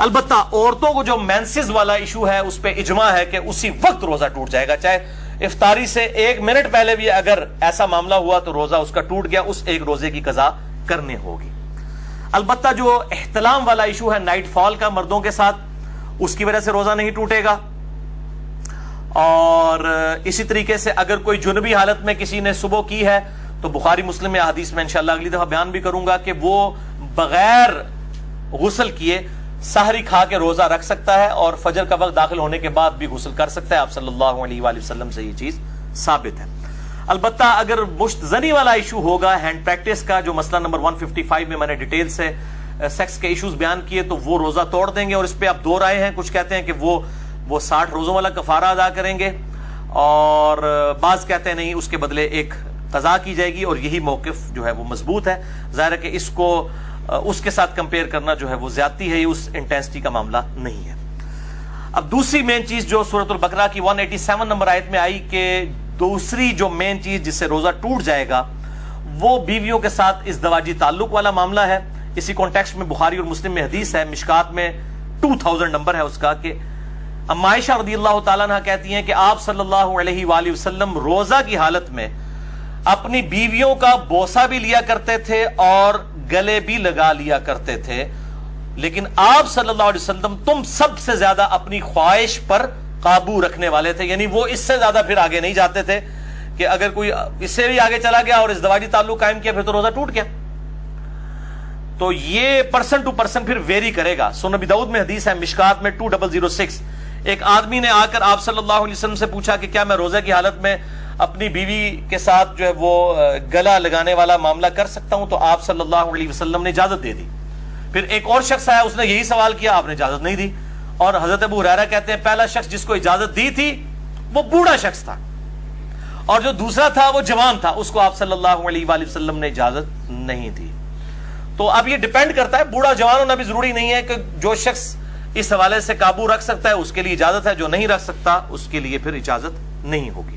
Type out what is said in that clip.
البتہ عورتوں کو جو مینسز والا ایشو ہے اس پہ اجماع ہے کہ اسی وقت روزہ ٹوٹ جائے گا، چاہے افطاری سے 1 منٹ پہلے بھی اگر ایسا معاملہ ہوا تو روزہ اس کا ٹوٹ گیا، اس ایک روزے کی قضا کرنی ہوگی۔ البتہ جو احتلام والا ایشو ہے نائٹ فال کا مردوں کے ساتھ، اس کی وجہ سے روزہ نہیں ٹوٹے گا۔ اور اسی طریقے سے اگر کوئی جنبی حالت میں کسی نے صبح کی ہے تو بخاری مسلم میں حدیث میں انشاءاللہ اگلی دفعہ بیان بھی کروں گا کہ وہ بغیر غسل کیے سحری کھا کے روزہ رکھ سکتا ہے اور فجر کا وقت داخل ہونے کے بعد بھی غسل کر سکتا ہے۔ آپ صلی اللہ علیہ وآلہ وسلم سے یہ چیز ثابت ہے۔ البتہ اگر مشت زنی والا ایشو ہوگا ہینڈ پریکٹس کا، جو مسئلہ نمبر 155 میں نے ڈیٹیل سے سیکس کے ایشوز بیان کیے، تو وہ روزہ توڑ دیں گے، اور اس پہ اب 2 رائے ہیں۔ کچھ کہتے ہیں کہ وہ 60 روزوں والا کفارہ ادا کریں گے، اور بعض کہتے ہیں نہیں، اس کے بدلے ایک قضا کی جائے گی، اور یہی موقف جو ہے وہ مضبوط ہے۔ ظاہر ہے کہ اس کو اس کے ساتھ کمپیئر کرنا جو ہے وہ زیادتی ہے، یہ اس انٹینسٹی کا معاملہ نہیں ہے۔ اب دوسری مین چیز جو سورۃ البقرہ کی 187 نمبر آیت میں آئی کہ دوسری جو مین چیز جس سے روزہ ٹوٹ جائے گا وہ بیویوں کے ساتھ ازدواجی تعلق والا معاملہ ہے۔ اسی کانٹیکسٹ میں بخاری اور مسلم میں حدیث ہے، مشکات میں 2000 نمبر ہے اس کا، کہ اما عائشہ رضی اللہ تعالیٰ عنہ کہتی ہیں کہ آپ صلی اللہ علیہ وآلہ وسلم روزہ کی حالت میں اپنی بیویوں کا بوسہ بھی لیا کرتے تھے اور گلے بھی لگا لیا کرتے تھے، لیکن آپ صلی اللہ علیہ وسلم تم سب سے زیادہ اپنی خواہش پر قابو رکھنے والے تھے، یعنی وہ اس سے زیادہ پھر آگے نہیں جاتے تھے کہ اگر کوئی اس سے بھی آگے چلا گیا اور ازدواجی تعلق قائم کیا پھر تو روزہ ٹوٹ گیا۔ تو یہ پرسن ٹو پرسن پھر ویری کرے گا۔ سنن ابی داؤد میں حدیث ہے، مشکات میں 2006، ایک آدمی نے آ کر آپ صلی اللہ علیہ وسلم سے پوچھا کہ کیا میں روزہ کی حالت میں اپنی بیوی کے ساتھ جو ہے وہ گلا لگانے والا معاملہ کر سکتا ہوں؟ تو آپ صلی اللہ علیہ وسلم نے اجازت دے دی۔ پھر ایک اور شخص آیا، اس نے یہی سوال کیا، آپ نے اجازت نہیں دی۔ اور حضرت ابو ہریرہ کہتے ہیں پہلا شخص جس کو اجازت دی تھی وہ بوڑھا شخص تھا، اور جو دوسرا تھا وہ جوان تھا، اس کو آپ صلی اللہ علیہ وآلہ وسلم نے اجازت نہیں دی۔ تو اب یہ ڈیپینڈ کرتا ہے، بوڑھا جوان ہونا بھی ضروری نہیں ہے کہ جو شخص اس حوالے سے قابو رکھ سکتا ہے اس کے لیے اجازت ہے، جو نہیں رکھ سکتا اس کے لیے پھر اجازت نہیں ہوگی۔